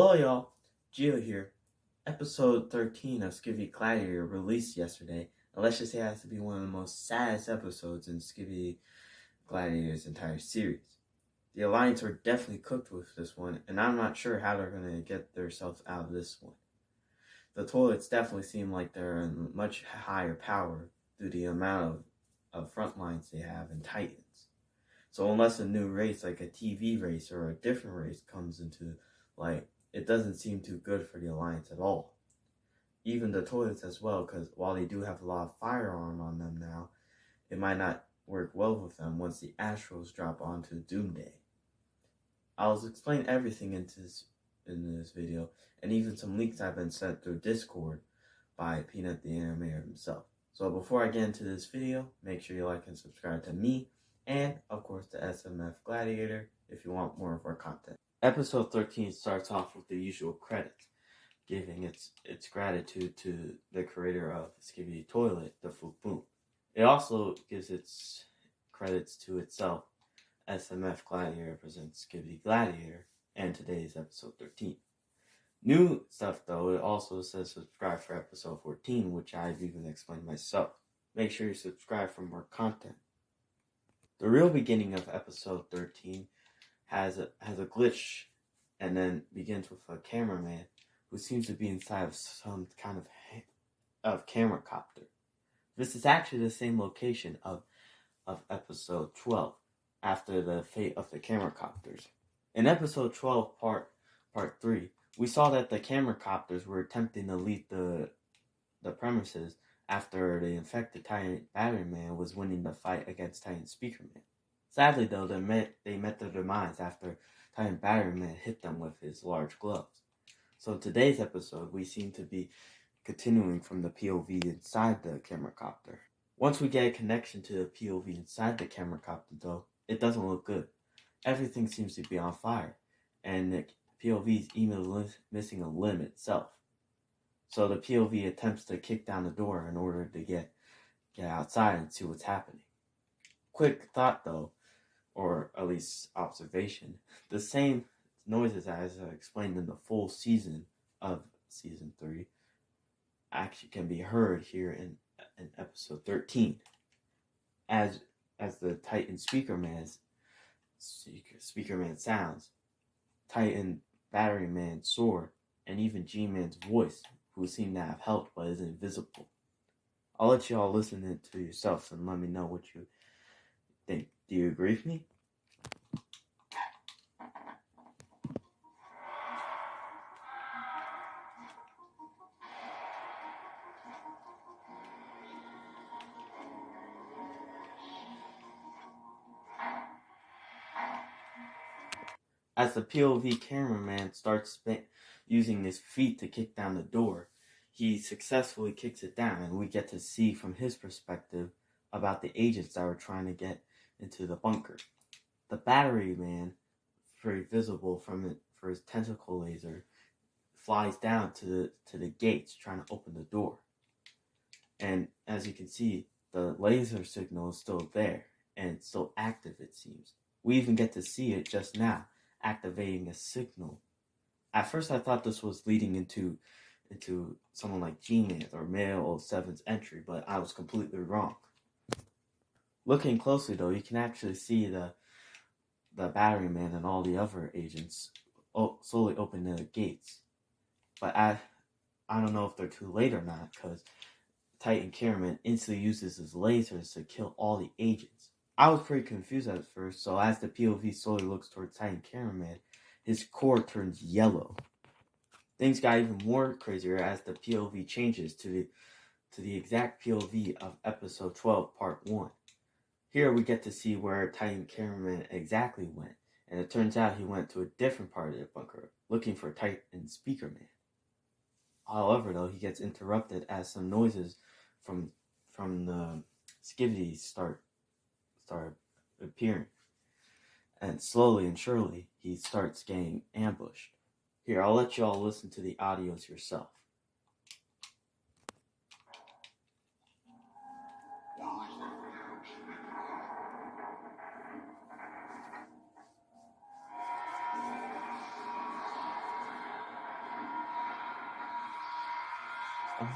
Hello y'all, Gio here. Episode 13 of Skibidi Gladiator released yesterday, and let's just say it has to be one of the most saddest episodes in Skibidi Gladiator's entire series. The Alliance are definitely cooked with this one, and I'm not sure how they're going to get themselves out of this one. The toilets definitely seem like they're in much higher power due to the amount of front lines they have in Titans. So unless a new race like a TV race or a different race comes into light, it doesn't seem too good for the Alliance at all. Even the toilets as well, because while they do have a lot of firearm on them now, it might not work well with them once the Astros drop onto Doomday. I'll explain everything in this video, and even some leaks have been sent through Discord by Peanut the Animator himself. So before I get into this video, make sure you like and subscribe to me, and of course the SMF Gladiator if you want more of our content. Episode 13 starts off with the usual credits, giving its gratitude to the creator of Skibidi Toilet, the Fook Boom. It also gives its credits to itself. SMF Gladiator presents Skibidi Gladiator, and today's episode 13. New stuff though, it also says subscribe for episode 14, which I've even explained myself. Make sure you subscribe for more content. The real beginning of episode 13 has a glitch, and then begins with a cameraman who seems to be inside of some kind of camera copter. This is actually the same location of episode 12, after the fate of the camera copters. In episode 12, part 3, we saw that the camera copters were attempting to leave the premises after the infected Titan Battery Man was winning the fight against Titan Speaker Man. Sadly, though, they met their demise after Titan Battery Man hit them with his large gloves. So in today's episode, we seem to be continuing from the POV inside the camera copter. Once we get a connection to the POV inside the camera copter, though, it doesn't look good. Everything seems to be on fire, and the POV is even missing a limb itself. So the POV attempts to kick down the door in order to get outside and see what's happening. Quick thought though, or at least observation, the same noises as I explained in the full season of season 3 actually can be heard here in episode 13. As the Titan Speaker Man sounds, Titan Battery Man's sword, and even G-Man's voice, who seem to have helped but is invisible. I'll let you all listen to it to yourselves and let me know what you think. Do you agree with me? As the POV cameraman starts using his feet to kick down the door, he successfully kicks it down, and we get to see from his perspective about the agents that were trying to get into the bunker. The Battery Man, very visible for his tentacle laser, flies down to the gates trying to open the door. And as you can see, the laser signal is still there, and it's still active, it seems. We even get to see it just now, activating a signal. At first I thought this was leading into someone like G-Man or Male 07's entry, but I was completely wrong. Looking closely though, you can actually see the Battery Man and all the other agents slowly open the gates. But I don't know if they're too late or not, because Titan Cameraman instantly uses his lasers to kill all the agents. I was pretty confused at first, so as the POV slowly looks towards Titan Cameraman, his core turns yellow. Things got even more crazier as the POV changes to the exact POV of episode 12, part 1. Here we get to see where Titan Cameraman exactly went, and it turns out he went to a different part of the bunker, looking for Titan Speaker Man. However, though, he gets interrupted as some noises from the Skibidi start appearing, and slowly and surely he starts getting ambushed. Here, I'll let you all listen to the audios yourself. I'm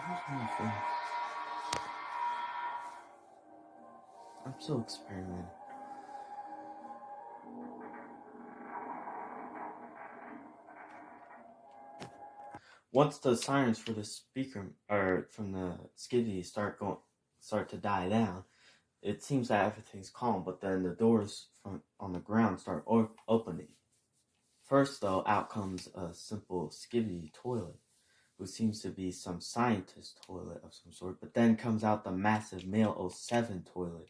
still experimenting. Once the sirens for the speaker or from the skivvy start to die down, it seems that everything's calm. But then the doors from on the ground start opening. First, though, out comes a simple skivvy toilet, who seems to be some scientist toilet of some sort. But then comes out the massive male 07 toilet,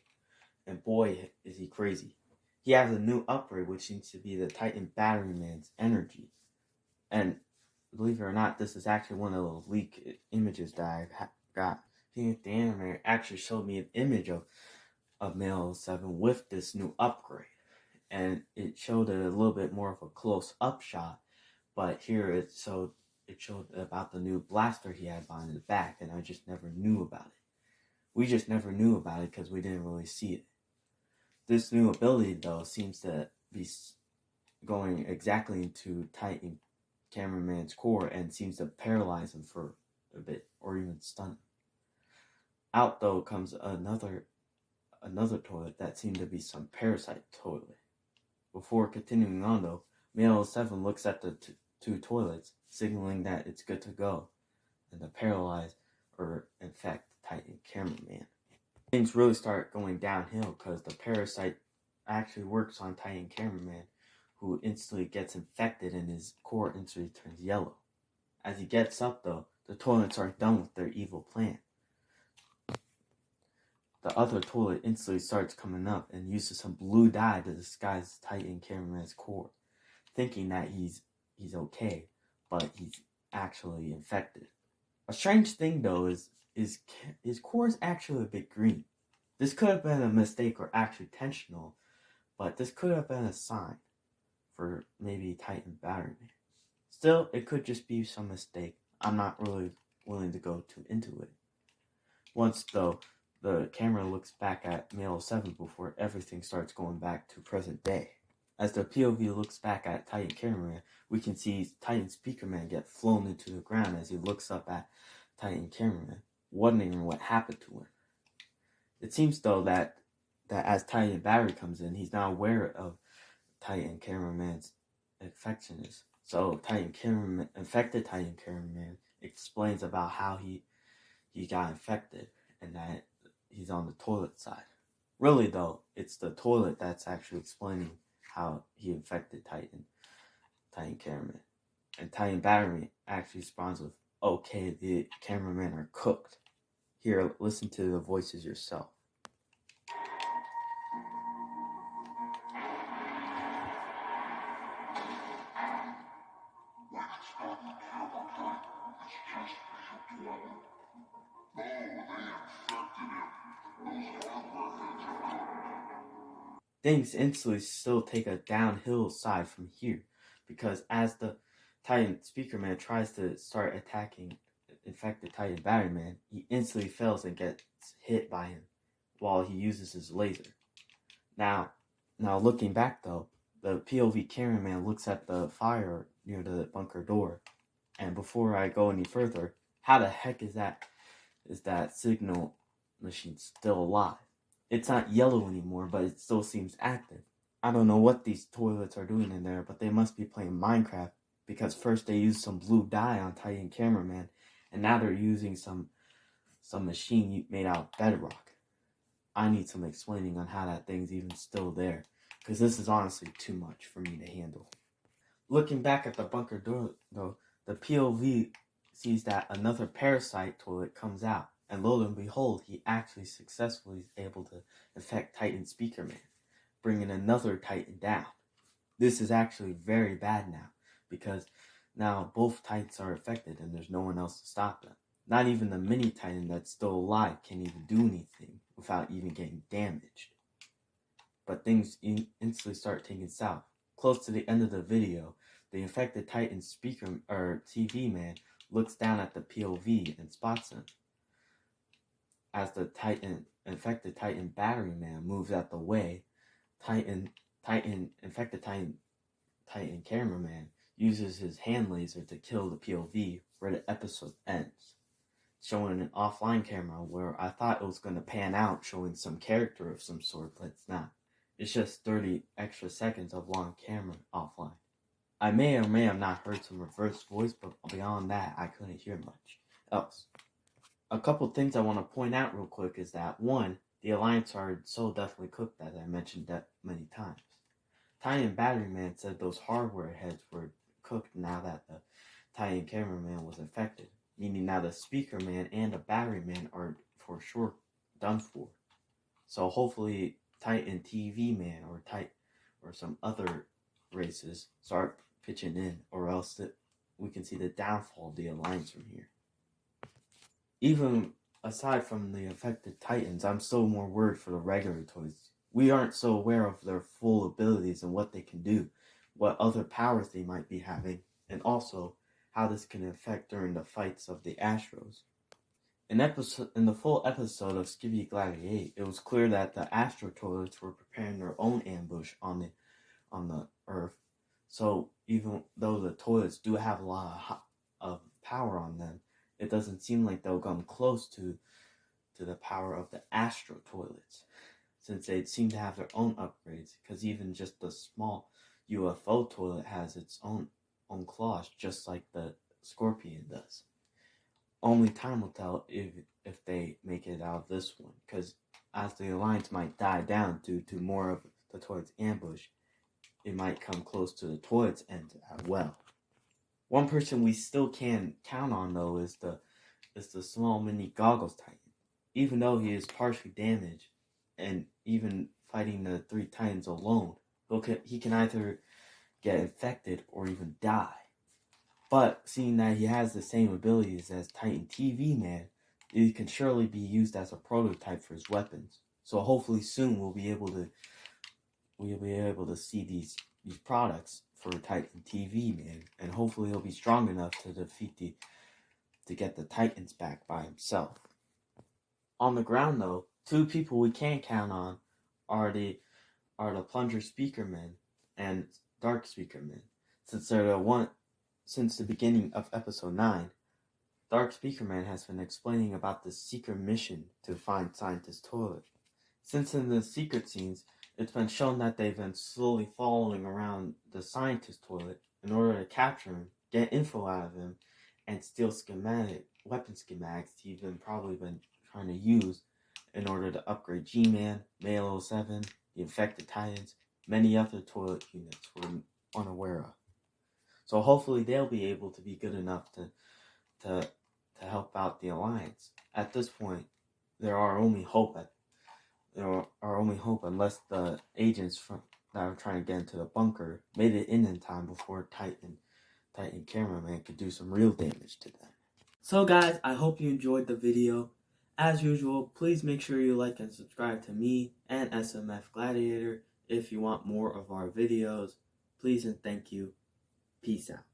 and boy, is he crazy. He has a new upgrade, which seems to be the Titan Battery Man's energy. And believe it or not, this is actually one of those leak images that I got. The animator actually showed me an image of Male 07 with this new upgrade. And it showed it a little bit more of a close-up shot. But here it showed about the new blaster he had behind his back, and I just never knew about it. We just never knew about it because we didn't really see it. This new ability, though, seems to be going exactly into Titan Cameraman's core and seems to paralyze him for a bit, or even stun him. Out, though, comes another toilet that seemed to be some parasite toilet. Before continuing on, though, Male 07 looks at the two toilets, signaling that it's good to go, and to paralyze or infect the Titan Cameraman. Things really start going downhill because the parasite actually works on Titan Cameraman, who instantly gets infected and his core instantly turns yellow. As he gets up, though, the toilets aren't done with their evil plan. The other toilet instantly starts coming up and uses some blue dye to disguise Titan Cameraman's core, thinking that he's okay, but he's actually infected. A strange thing, though, is his core is actually a bit green. This could have been a mistake or actually intentional, but this could have been a sign for maybe Titan Battery Man. Still, it could just be some mistake. I'm not really willing to go too into it. Once, though, the camera looks back at Male 07 before everything starts going back to present day. As the POV looks back at Titan Cameraman, we can see Titan Speakerman get flown into the ground as he looks up at Titan Cameraman, wondering what happened to him. It seems, though, that as Titan Battery comes in, he's not aware of Titan Cameraman's infectionness. So infected Titan Cameraman explains about how he got infected and that he's on the toilet side. Really, though, it's the toilet that's actually explaining how he infected Titan Cameraman. And Titan Battery actually responds with, "Okay, the cameramen are cooked. Here, listen to the voices yourself." Things instantly still take a downhill side from here, because as the Titan Speakerman tries to start attacking infected Titan Batteryman, he instantly fails and gets hit by him while he uses his laser. Now looking back, though, the POV cameraman looks at the fire near the bunker door, and before I go any further, how the heck is that signal machine still alive? It's not yellow anymore, but it still seems active. I don't know what these toilets are doing in there, but they must be playing Minecraft, because first they used some blue dye on Titan Cameraman, and now they're using some machine made out of bedrock. I need some explaining on how that thing's even still there, because this is honestly too much for me to handle. Looking back at the bunker door, though, the POV sees that another parasite toilet comes out, and lo and behold, he actually successfully is able to infect Titan Speakerman, bringing another Titan down. This is actually very bad now, because now both Titans are affected and there's no one else to stop them. Not even the mini Titan that's still alive can even do anything without even getting damaged. But things instantly start taking south. Close to the end of the video, the infected Titan TV man looks down at the POV and spots him. As the infected Titan Battery Man moves out the way, infected Titan Cameraman uses his hand laser to kill the POV, where the episode ends. showing an offline camera where I thought it was going to pan out showing some character of some sort, but it's not. It's just 30 extra seconds of long camera offline. I may or may have not heard some reverse voice, but beyond that, I couldn't hear much else. A couple things I want to point out real quick is that, one, the Alliance are so definitely cooked, as I mentioned that many times. Titan Battery Man said those hardware heads were cooked now that the Titan Cameraman was infected, meaning now the Speaker Man and the Battery Man are for sure done for. So hopefully Titan TV Man or some other races start pitching in, or else we can see the downfall of the Alliance from here. Even aside from the affected Titans, I'm still more worried for the regular toys. We aren't so aware of their full abilities and what they can do, what other powers they might be having, and also how this can affect during the fights of the Astros. In the full episode of Skibidi Gladiator, it was clear that the Astro toilets were preparing their own ambush on the Earth. So even though the toilets do have a lot of power on them, it doesn't seem like they'll come close to the power of the Astro toilets, since they seem to have their own upgrades, because even just the small UFO toilet has its own claws, just like the Scorpion does. Only time will tell if they make it out of this one, because as the Alliance might die down due to more of the toilet's ambush, it might come close to the toilet's end as well. One person we still can count on, though, is the small mini Goggles Titan. Even though he is partially damaged, and even fighting the 3 Titans alone, he can either get infected or even die. But seeing that he has the same abilities as Titan TV Man, he can surely be used as a prototype for his weapons. So hopefully soon we'll be able to see these products for Titan TV Man, and hopefully he'll be strong enough to get the Titans back by himself. On the ground, though, 2 people we can count on are the Plunger Speakerman and Dark Speakerman, since the beginning of episode 9. Dark Speakerman has been explaining about the secret mission to find Scientist Toilet. Since in the secret scenes, it's been shown that they've been slowly following around the Scientist Toilet in order to capture him, get info out of him, and steal weapon schematics he's probably been trying to use in order to upgrade G-Man, Male 07, the Infected Titans, many other toilet units we're unaware of. So hopefully they'll be able to be good enough to help out the Alliance. At this point, there are only hope unless the agents that are trying to get into the bunker made it in time before Titan Cameraman could do some real damage to them. So guys, I hope you enjoyed the video. As usual, please make sure you like and subscribe to me and SMF Gladiator if you want more of our videos. Please and thank you. Peace out.